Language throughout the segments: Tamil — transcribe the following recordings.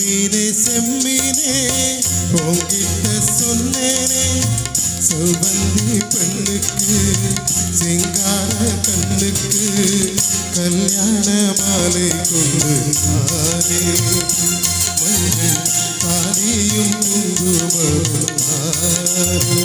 செம்மீனே செம்மீனே உங்கிட்ட சொன்னேனே செவ்வந்தி பெண்ணுக்கு சிங்கார கண்ணுக்கு கல்யாண மாலை கொண்டு தாரே மஞ்சள் தாலியும் குங்குமம் தாரே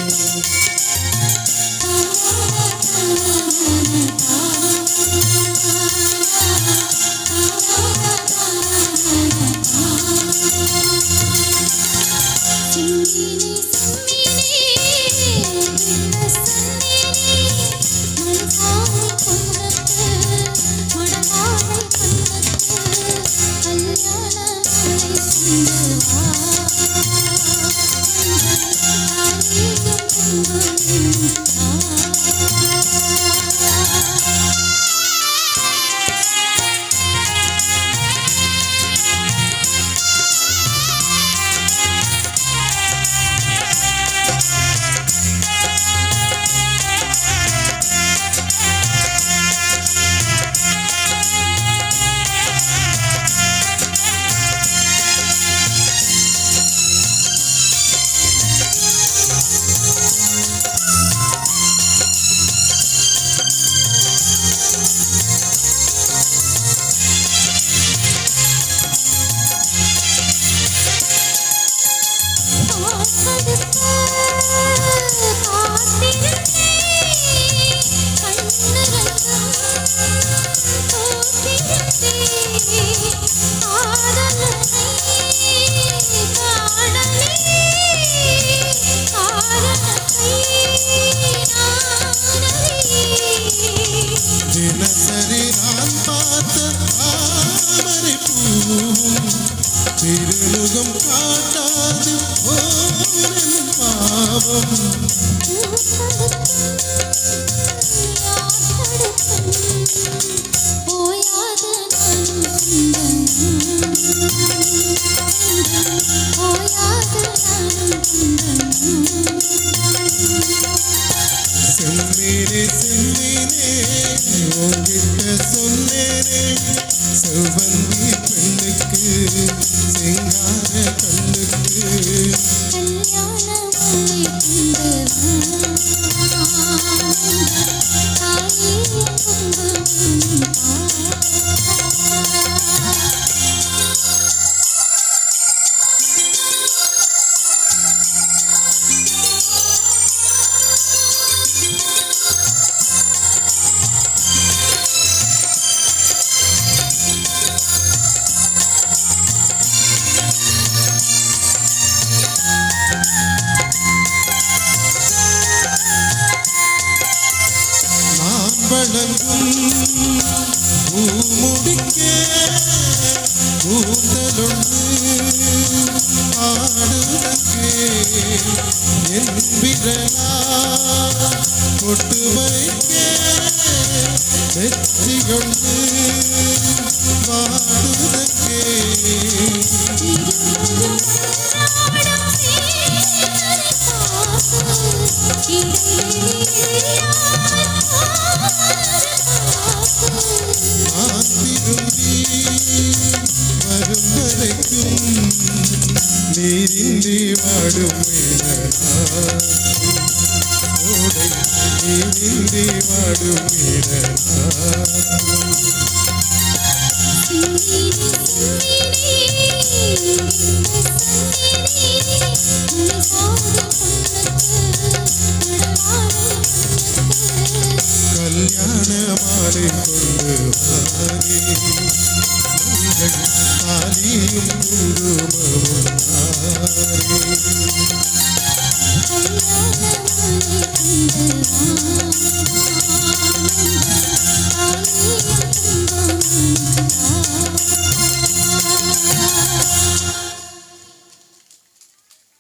திருமுகம் காட்டாது பாவம் செம்மீனே செம்மீனே உங்கிட்ட சொன்னேனே செவ்வந்தி பெண்ணுக்கு சிங்கார கண்ணுக்கு கல்யாண மாலை பூமுடிக்கே கூந்தலொன்று ஆடுவதற்கே என் விரலா கொட்டு வைக்கே வெற்றி கொண்டு வாடுவதற்கே வரும் வரைக்கும் நீரின்றி வாடும் ஓடை நீரின்றி வாடும் கல்யாண மாலை கொண்டு வாரே